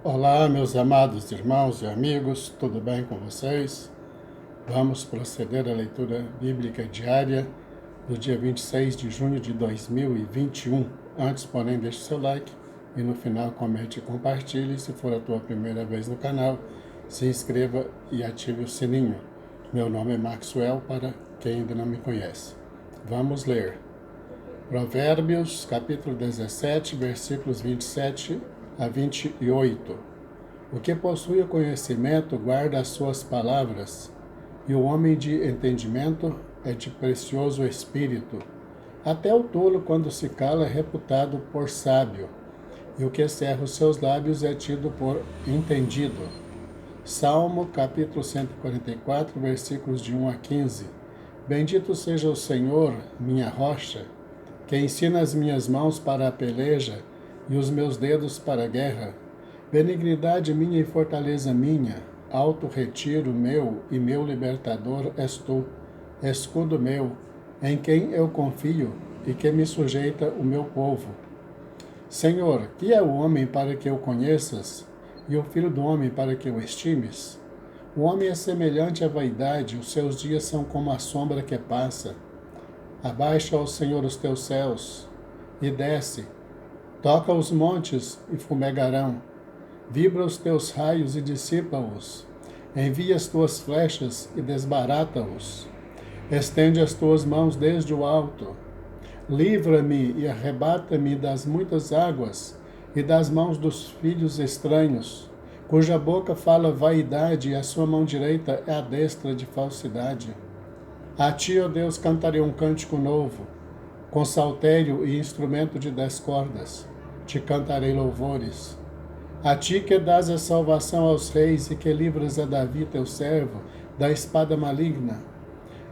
Olá, meus amados irmãos e amigos, tudo bem com vocês? Vamos proceder à leitura bíblica diária do dia 26 de junho de 2021. Antes, porém, deixe seu like e no final comente e compartilhe. Se for a tua primeira vez no canal, se inscreva e ative o sininho. Meu nome é Maxwell, para quem ainda não me conhece. Vamos ler. Provérbios, capítulo 17, versículos 27 a 28. O que possui o conhecimento guarda as suas palavras, e o homem de entendimento é de precioso espírito. Até o tolo, quando se cala, é reputado por sábio, e o que cerra os seus lábios é tido por entendido. Salmo, capítulo 144, versículos de 1 a 15. Bendito seja o Senhor, minha rocha, que ensina as minhas mãos para a peleja e os meus dedos para a guerra. Benignidade minha e fortaleza minha, alto retiro meu e meu libertador és tu, escudo meu, em quem eu confio e que me sujeita o meu povo. Senhor, que é o homem para que o conheças, e o filho do homem para que o estimes? O homem é semelhante à vaidade, os seus dias são como a sombra que passa. Abaixa, ó Senhor, os teus céus, e desce. Toca os montes, e fumegarão. Vibra os teus raios, e dissipa-os. Envia as tuas flechas, e desbarata-os. Estende as tuas mãos desde o alto. Livra-me e arrebata-me das muitas águas, e das mãos dos filhos estranhos, cuja boca fala vaidade, e a sua mão direita é a destra de falsidade. A ti, ó Deus, cantarei um cântico novo, com saltério e instrumento de 10 cordas. Te cantarei louvores. A ti que dás a salvação aos reis e que livras a Davi, teu servo, da espada maligna.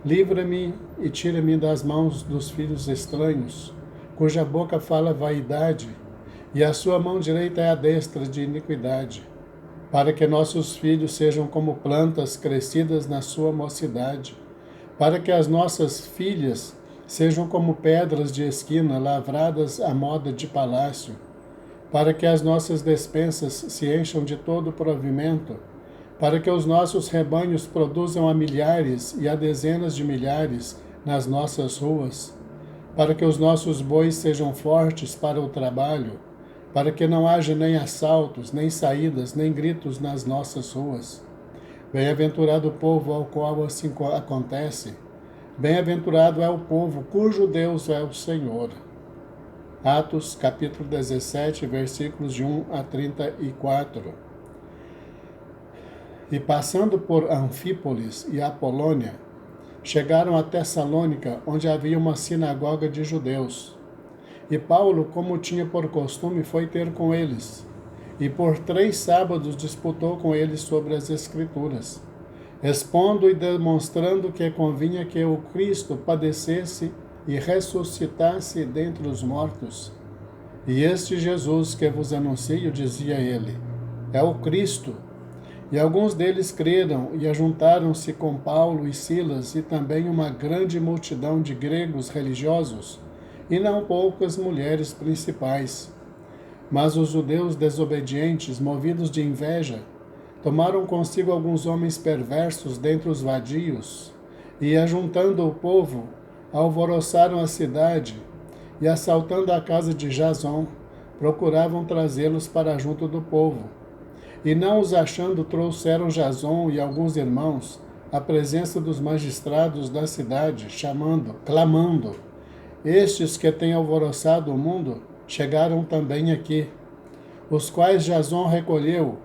Livra-me e tira-me das mãos dos filhos estranhos, cuja boca fala vaidade, e a sua mão direita é a destra de iniquidade, para que nossos filhos sejam como plantas crescidas na sua mocidade, para que as nossas filhas sejam como pedras de esquina lavradas à moda de palácio, para que as nossas despensas se encham de todo o provimento, para que os nossos rebanhos produzam a milhares e a dezenas de milhares nas nossas ruas, para que os nossos bois sejam fortes para o trabalho, para que não haja nem assaltos, nem saídas, nem gritos nas nossas ruas. Bem-aventurado o povo ao qual assim acontece. Bem-aventurado é o povo cujo Deus é o Senhor. Atos, capítulo 17, versículos de 1 a 34. E passando por Anfípolis e Apolônia, chegaram a Tessalônica, onde havia uma sinagoga de judeus. E Paulo, como tinha por costume, foi ter com eles, e por 3 sábados disputou com eles sobre as Escrituras, expondo e demonstrando que convinha que o Cristo padecesse e ressuscitasse dentre os mortos. E este Jesus que vos anuncio, dizia ele, é o Cristo. E alguns deles creram e ajuntaram-se com Paulo e Silas e também uma grande multidão de gregos religiosos e não poucas mulheres principais. Mas os judeus desobedientes, movidos de inveja, tomaram consigo alguns homens perversos dentre os vadios, e, ajuntando o povo, alvoroçaram a cidade, e, assaltando a casa de Jason, procuravam trazê-los para junto do povo. E, não os achando, trouxeram Jason e alguns irmãos à presença dos magistrados da cidade, clamando: estes que têm alvoroçado o mundo chegaram também aqui, os quais Jason recolheu,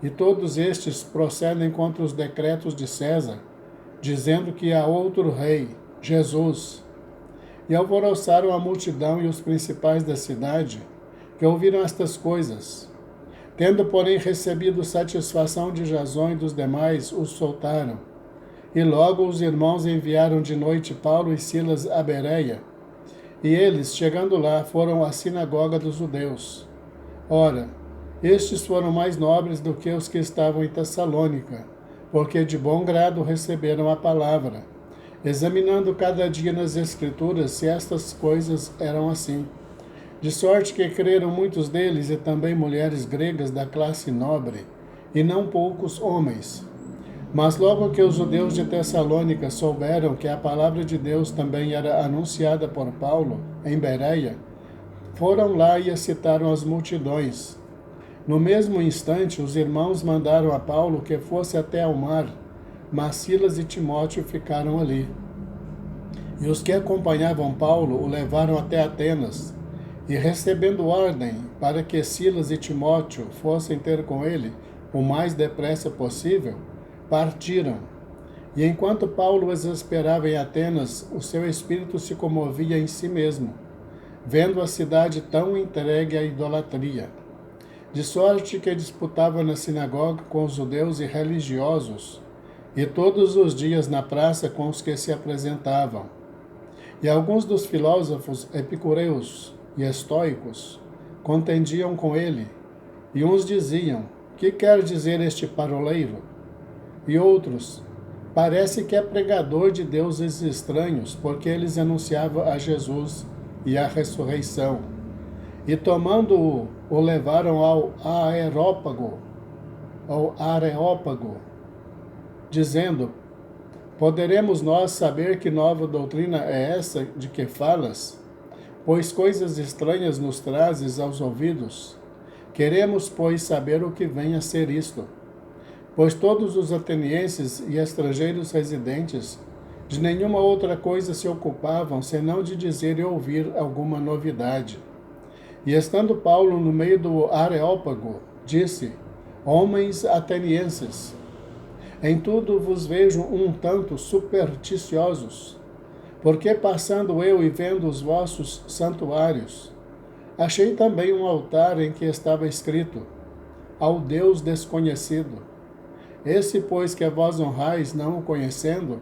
e todos estes procedem contra os decretos de César, dizendo que há outro rei, Jesus. E alvoroçaram a multidão e os principais da cidade, que ouviram estas coisas. Tendo, porém, recebido satisfação de Jason e dos demais, os soltaram. E logo os irmãos enviaram de noite Paulo e Silas a Bereia, e eles, chegando lá, foram à sinagoga dos judeus. Ora, estes foram mais nobres do que os que estavam em Tessalônica, porque de bom grado receberam a palavra, examinando cada dia nas Escrituras se estas coisas eram assim. De sorte que creram muitos deles e também mulheres gregas da classe nobre, e não poucos homens. Mas logo que os judeus de Tessalônica souberam que a palavra de Deus também era anunciada por Paulo em Bereia, foram lá e excitaram as multidões. No mesmo instante, os irmãos mandaram a Paulo que fosse até ao mar, mas Silas e Timóteo ficaram ali. E os que acompanhavam Paulo o levaram até Atenas, e recebendo ordem para que Silas e Timóteo fossem ter com ele o mais depressa possível, partiram. E enquanto Paulo os esperava em Atenas, o seu espírito se comovia em si mesmo, vendo a cidade tão entregue à idolatria. De sorte que disputava na sinagoga com os judeus e religiosos, e todos os dias na praça com os que se apresentavam. E alguns dos filósofos epicureus e estoicos contendiam com ele, e uns diziam: que quer dizer este paroleiro? E outros: parece que é pregador de deuses estranhos, porque eles anunciavam a Jesus e a ressurreição. E tomando-o, o levaram ao Areópago, dizendo: poderemos nós saber que nova doutrina é essa de que falas? Pois coisas estranhas nos trazes aos ouvidos. Queremos, pois, saber o que vem a ser isto. Pois todos os atenienses e estrangeiros residentes de nenhuma outra coisa se ocupavam, senão de dizer e ouvir alguma novidade. E estando Paulo no meio do Areópago, disse: homens atenienses, em tudo vos vejo um tanto supersticiosos, porque passando eu e vendo os vossos santuários, achei também um altar em que estava escrito: ao Deus desconhecido. Esse, pois, que vós honrais, não o conhecendo,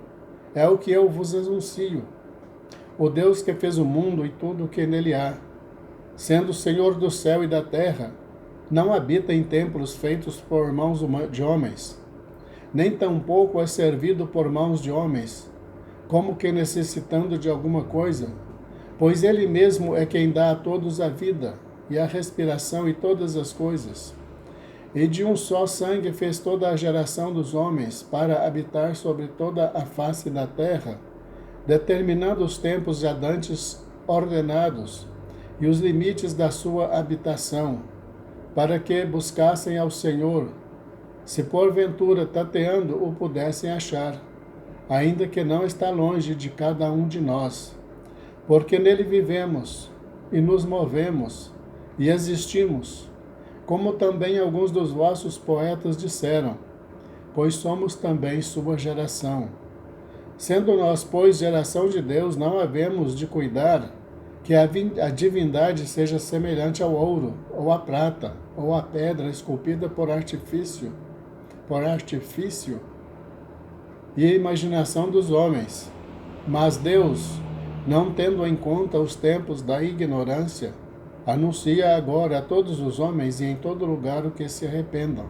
é o que eu vos anuncio: o Deus que fez o mundo e tudo o que nele há, sendo Senhor do céu e da terra, não habita em templos feitos por mãos de homens, nem tampouco é servido por mãos de homens, como que necessitando de alguma coisa, pois ele mesmo é quem dá a todos a vida, e a respiração e todas as coisas. E de um só sangue fez toda a geração dos homens, para habitar sobre toda a face da terra, determinando os tempos já dantes ordenados, e os limites da sua habitação, para que buscassem ao Senhor, se porventura tateando o pudessem achar, ainda que não está longe de cada um de nós, porque nele vivemos, e nos movemos, e existimos, como também alguns dos vossos poetas disseram, pois somos também sua geração. Sendo nós, pois, geração de Deus, não havemos de cuidar que a divindade seja semelhante ao ouro, ou à prata, ou à pedra esculpida por artifício e imaginação dos homens. Mas Deus, não tendo em conta os tempos da ignorância, anuncia agora a todos os homens e em todo lugar o que se arrependam.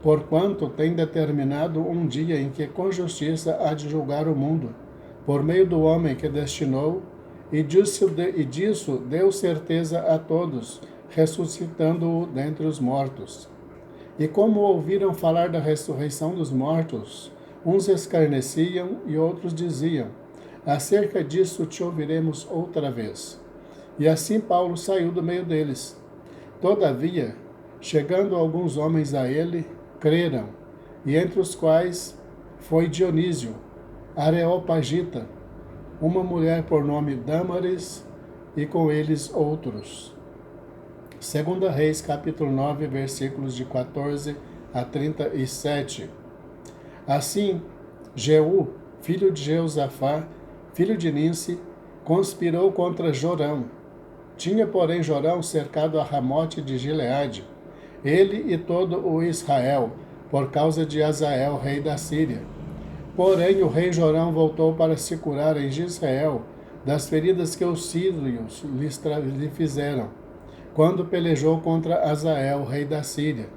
Porquanto tem determinado um dia em que com justiça há de julgar o mundo, por meio do homem que destinou, e disso deu certeza a todos, ressuscitando-o dentre os mortos. E como ouviram falar da ressurreição dos mortos, uns escarneciam e outros diziam: acerca disso te ouviremos outra vez. E assim Paulo saiu do meio deles. Todavia, chegando alguns homens a ele, creram, e entre os quais foi Dionísio, Areopagita, uma mulher por nome Dâmaris, e com eles outros. 2 Reis, capítulo 9, versículos de 14 a 37. Assim, Jeú, filho de Jeosafá, filho de Ninsi, conspirou contra Jorão. Tinha, porém, Jorão cercado a Ramote de Gileade, ele e todo o Israel, por causa de Azael, rei da Síria. Porém, o rei Jorão voltou para se curar em Israel das feridas que os sírios lhe fizeram, quando pelejou contra Azael, rei da Síria.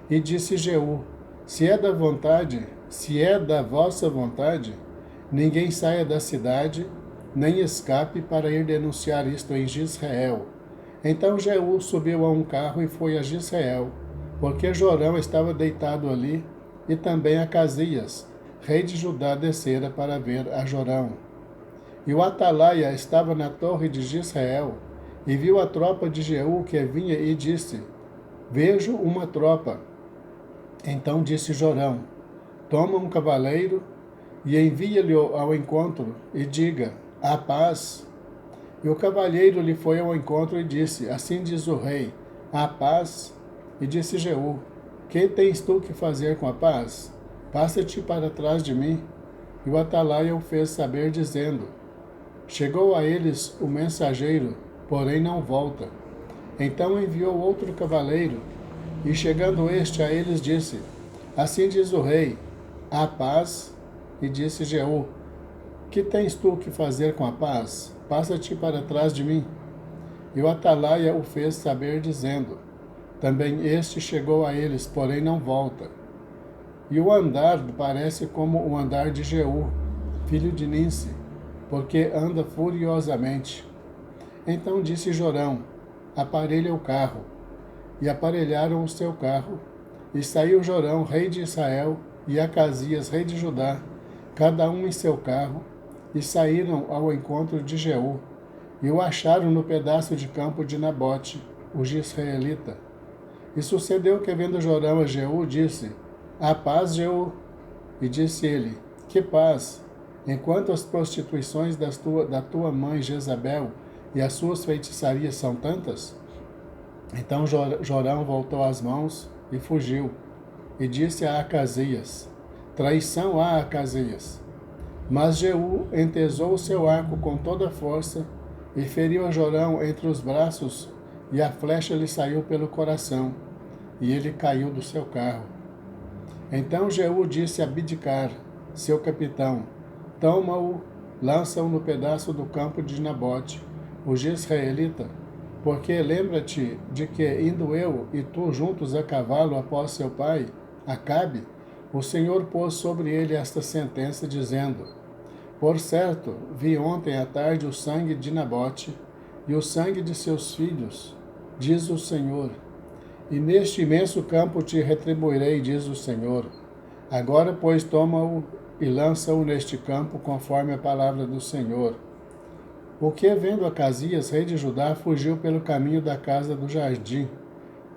E disse Jeú: se é da vossa vontade, ninguém saia da cidade, nem escape para ir denunciar isto em Israel, Então Jeú subiu a um carro e foi a Jezreel, porque Jorão estava deitado ali, e também Acasias, rei de Judá, descera para ver a Jorão. E o atalaia estava na torre de Jezreel, e viu a tropa de Jeú que vinha e disse: Vejo uma tropa. Então disse Jorão: Toma um cavaleiro e envia-lhe ao encontro, e diga: A paz. E o cavalheiro lhe foi ao encontro e disse: Assim diz o rei: A paz. E disse Jeú: Que tens tu que fazer com a paz? Passa-te para trás de mim. E o atalaia o fez saber, dizendo: Chegou a eles o mensageiro, porém não volta. Então enviou outro cavaleiro, e chegando este a eles, disse: Assim diz o rei: A paz. E disse Jeú: Que tens tu que fazer com a paz? Passa-te para trás de mim. E o atalaia o fez saber, dizendo: Também este chegou a eles, porém não volta. E o andar parece como o andar de Jeú, filho de Ninsi, porque anda furiosamente. Então disse Jorão: Aparelha o carro. E aparelharam o seu carro. E saiu Jorão, rei de Israel, e Acasias, rei de Judá, cada um em seu carro, e saíram ao encontro de Jeú, e o acharam no pedaço de campo de Nabote, o jezreelita. E sucedeu que, vendo Jorão a Jeú, disse: A paz, Jeú. E disse ele: Que paz? Enquanto as prostituições da tua mãe Jezabel e as suas feitiçarias são tantas? Então Jorão voltou as mãos e fugiu, e disse a Acasias: Traição a Acasias. Mas Jeú entesou o seu arco com toda a força e feriu a Jorão entre os braços, e a flecha lhe saiu pelo coração, e ele caiu do seu carro. Então Jeú disse a Bidkar, seu capitão: Toma-o, lança-o no pedaço do campo de Nabote, o jezreelita, porque lembra-te de que, indo eu e tu juntos a cavalo após seu pai, Acabe, o Senhor pôs sobre ele esta sentença, dizendo: Por certo, vi ontem à tarde o sangue de Nabote e o sangue de seus filhos, diz o Senhor. E neste imenso campo te retribuirei, diz o Senhor. Agora, pois, toma-o e lança-o neste campo, conforme a palavra do Senhor. O que, vendo Acasias, rei de Judá, fugiu pelo caminho da casa do jardim.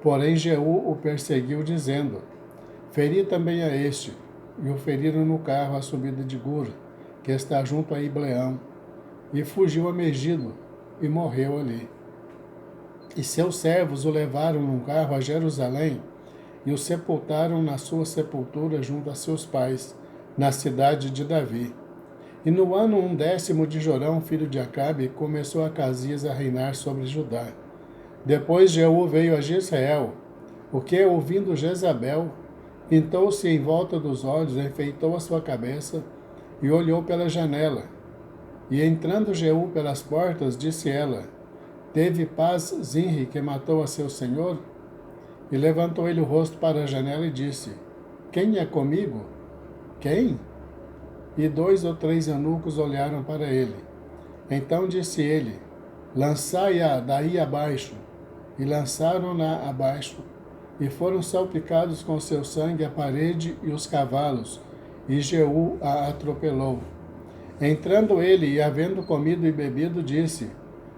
Porém Jeú o perseguiu, dizendo: Feri também a este. E o feriram no carro à subida de Gur, que está junto a Ibleão. E fugiu a Megido, e morreu ali. E seus servos o levaram num carro a Jerusalém, e o sepultaram na sua sepultura junto a seus pais, na cidade de Davi. E no ano 10º de Jorão, filho de Acabe, começou Acasias a reinar sobre Judá. Depois Jeú veio a Jezreel, o que, ouvindo Jezabel, pintou-se em volta dos olhos, enfeitou a sua cabeça e olhou pela janela. E entrando Jeú pelas portas, disse ela: Teve paz Zinri, que matou a seu senhor? E levantou ele o rosto para a janela e disse: Quem é comigo? Quem? E 2 ou 3 eunucos olharam para ele. Então disse ele: Lançai-a daí abaixo. E lançaram-na abaixo, e foram salpicados com seu sangue a parede e os cavalos, e Jeú a atropelou. Entrando ele e havendo comido e bebido, disse: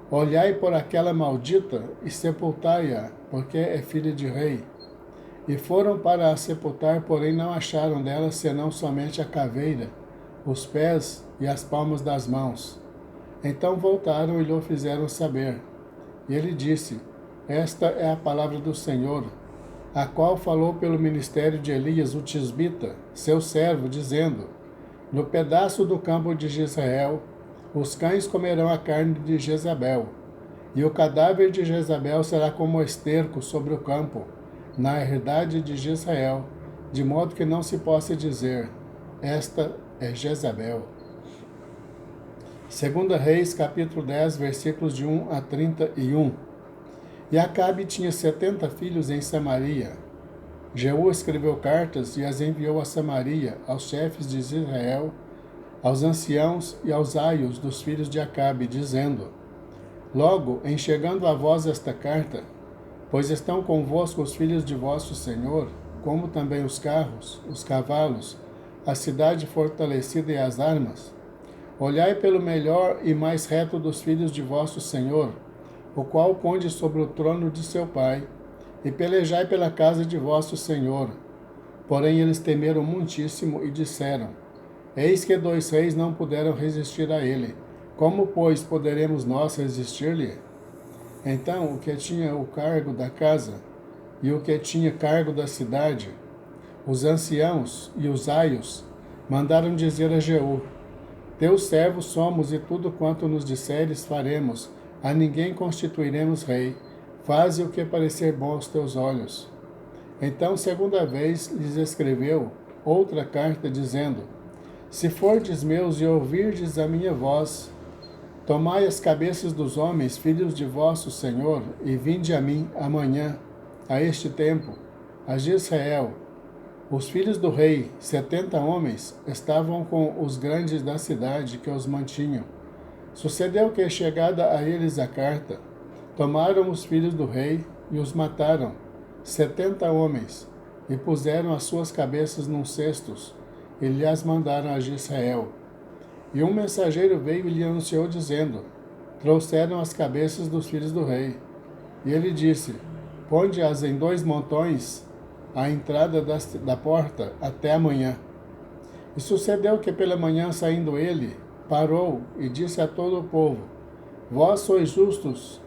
Olhai por aquela maldita e sepultai-a, porque é filha de rei. E foram para a sepultar, porém não acharam dela senão somente a caveira, os pés e as palmas das mãos. Então voltaram e lhe fizeram saber. E ele disse: Esta é a palavra do Senhor, a qual falou pelo ministério de Elias, o tisbita, seu servo, dizendo: No pedaço do campo de Jezreel, os cães comerão a carne de Jezabel, e o cadáver de Jezabel será como esterco sobre o campo, na herdade de Jezreel, de modo que não se possa dizer: Esta é Jezabel. 2 Reis, capítulo 10, versículos de 1 a 31. E Acabe tinha 70 filhos em Samaria. Jeú escreveu cartas e as enviou a Samaria, aos chefes de Israel, aos anciãos e aos aios dos filhos de Acabe, dizendo: Logo, em chegando a vós esta carta, pois estão convosco os filhos de vosso Senhor, como também os carros, os cavalos, a cidade fortalecida e as armas, olhai pelo melhor e mais reto dos filhos de vosso Senhor, o qual ponde sobre o trono de seu Pai, e pelejai pela casa de vosso Senhor. Porém eles temeram muitíssimo e disseram: Eis que 2 reis não puderam resistir a ele. Como, pois, poderemos nós resistir-lhe? Então o que tinha o cargo da casa e o que tinha cargo da cidade, os anciãos e os aios, mandaram dizer a Jeú: Teus servos somos, e tudo quanto nos disseres faremos, a ninguém constituiremos rei. Faze o que parecer bom aos teus olhos. Então, segunda vez, lhes escreveu outra carta, dizendo: Se fordes meus e ouvirdes a minha voz, tomai as cabeças dos homens, filhos de vosso Senhor, e vinde a mim amanhã, a este tempo, a Jezreel. Os filhos do rei, 70 homens, estavam com os grandes da cidade que os mantinham. Sucedeu que, chegada a eles a carta, tomaram os filhos do rei e os mataram, 70 homens, e puseram as suas cabeças num cestos, e lhes mandaram a Jezreel. E um mensageiro veio e lhe anunciou, dizendo: Trouxeram as cabeças dos filhos do rei. E ele disse: Ponde-as em 2 montões, à entrada da porta, até amanhã. E sucedeu que pela manhã, saindo ele, parou e disse a todo o povo: Vós sois justos,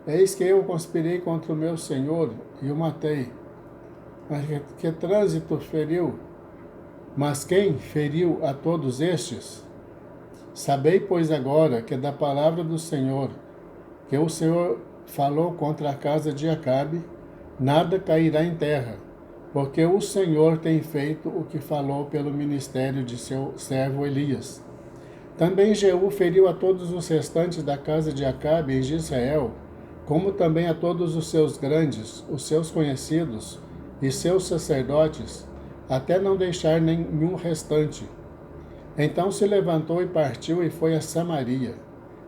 eis que eu conspirei contra o meu senhor e o matei. Mas que trânsito feriu? Mas quem feriu a todos estes? Sabei, pois, agora que da palavra do Senhor, que o Senhor falou contra a casa de Acabe, nada cairá em terra, porque o Senhor tem feito o que falou pelo ministério de seu servo Elias. Também Jeú feriu a todos os restantes da casa de Acabe em Jezreel, como também a todos os seus grandes, os seus conhecidos e seus sacerdotes, até não deixar nenhum restante. Então se levantou e partiu e foi a Samaria.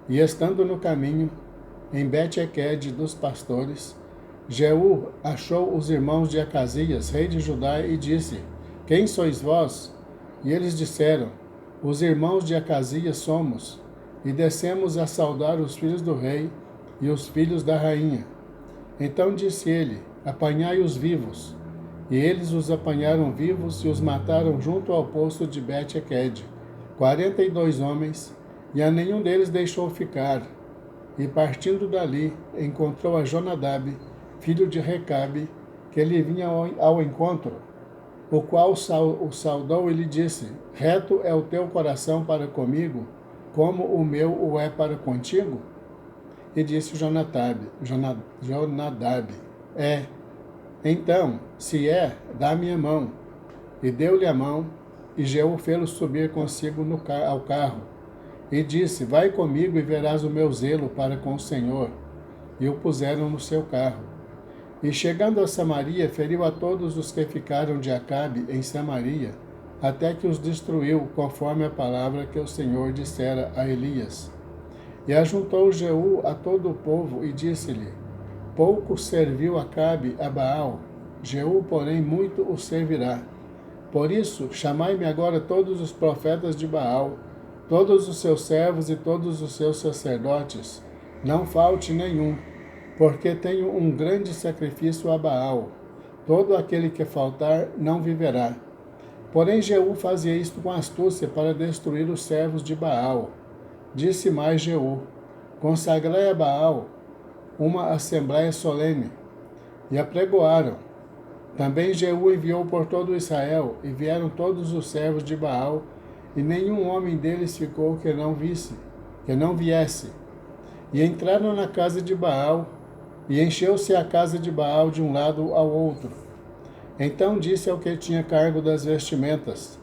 E estando no caminho, em Bet-Equed dos pastores, Jeú achou os irmãos de Acasias, rei de Judá, e disse: Quem sois vós? E eles disseram: Os irmãos de Acasias somos, e descemos a saudar os filhos do rei e os filhos da rainha. Então disse ele: Apanhai-os vivos. E eles os apanharam vivos e os mataram junto ao poço de Bet-Equed, 42 homens, e a nenhum deles deixou ficar. E partindo dali, encontrou a Jonadab, filho de Recabe, que lhe vinha ao encontro, o qual o saudou e lhe disse: Reto é o teu coração para comigo, como o meu o é para contigo? E disse Jonadab: Então, se é, dá-me a mão. E deu-lhe a mão, e Jeú fê-lo subir consigo ao carro. E disse: Vai comigo e verás o meu zelo para com o Senhor. E o puseram no seu carro. E chegando a Samaria, feriu a todos os que ficaram de Acabe em Samaria, até que os destruiu, conforme a palavra que o Senhor dissera a Elias. E ajuntou Jeú a todo o povo e disse-lhe: Pouco serviu Acabe a Baal, Jeú, porém, muito o servirá. Por isso, chamai-me agora todos os profetas de Baal, todos os seus servos e todos os seus sacerdotes, não falte nenhum, porque tenho um grande sacrifício a Baal. Todo aquele que faltar não viverá. Porém Jeú fazia isto com astúcia para destruir os servos de Baal. Disse mais Jeú: Consagrai a Baal uma assembléia solene. E apregoaram. Também Jeú enviou por todo Israel, e vieram todos os servos de Baal, e nenhum homem deles ficou que não viesse. E entraram na casa de Baal, e encheu-se a casa de Baal de um lado ao outro. Então disse ao que tinha cargo das vestimentas: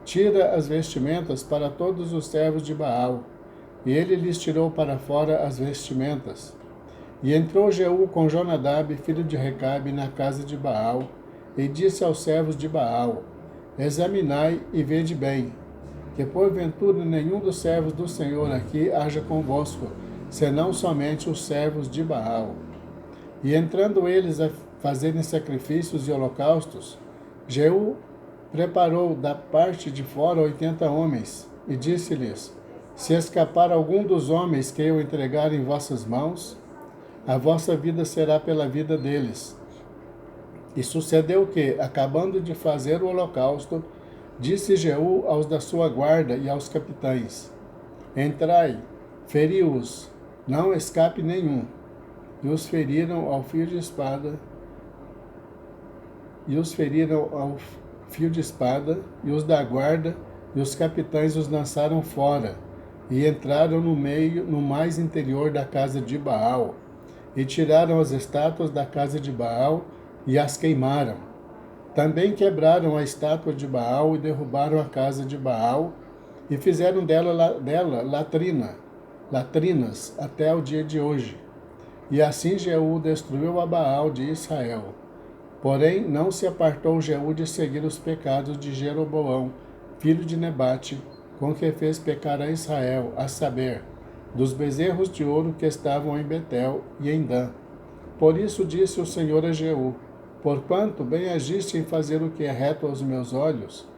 Tira as vestimentas para todos os servos de Baal. E ele lhes tirou para fora as vestimentas. E entrou Jeú com Jonadab, filho de Recabe, na casa de Baal, e disse aos servos de Baal: Examinai e vede bem, que porventura nenhum dos servos do Senhor aqui haja convosco, senão somente os servos de Baal. E entrando eles a fazerem sacrifícios e holocaustos, Jeú preparou da parte de fora 80 homens, e disse-lhes: Se escapar algum dos homens que eu entregar em vossas mãos, a vossa vida será pela vida deles. E sucedeu que, acabando de fazer o holocausto, disse Jeú aos da sua guarda e aos capitães: Entrai, feri-os, não escape nenhum. E os feriram ao fio de espada, e os da guarda e os capitães os lançaram fora, e entraram no mais interior da casa de Baal, e tiraram as estátuas da casa de Baal e as queimaram. Também quebraram a estátua de Baal e derrubaram a casa de Baal, e fizeram dela latrinas até o dia de hoje. E assim Jeú destruiu a Baal de Israel. Porém, não se apartou Jeú de seguir os pecados de Jeroboão, filho de Nebate, com que fez pecar a Israel, a saber, dos bezerros de ouro que estavam em Betel e em Dan. Por isso disse o Senhor a Jeú: Porquanto bem agiste em fazer o que é reto aos meus olhos,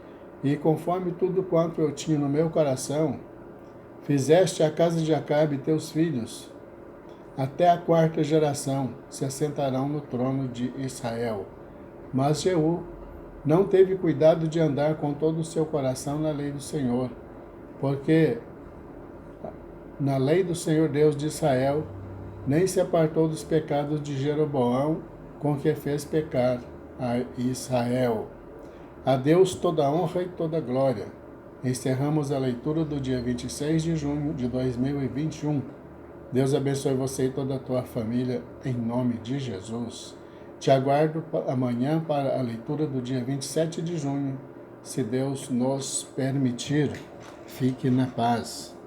e conforme tudo quanto eu tinha no meu coração, fizeste a casa de Acabe teus filhos, até a 4ª geração se assentarão no trono de Israel. Mas Jeú não teve cuidado de andar com todo o seu coração na lei do Senhor, porque na lei do Senhor Deus de Israel, nem se apartou dos pecados de Jeroboão, com que fez pecar a Israel. A Deus toda a honra e toda a glória. Encerramos a leitura do dia 26 de junho de 2021. Deus abençoe você e toda a tua família, em nome de Jesus. Te aguardo amanhã para a leitura do dia 27 de junho, se Deus nos permitir. Fique na paz.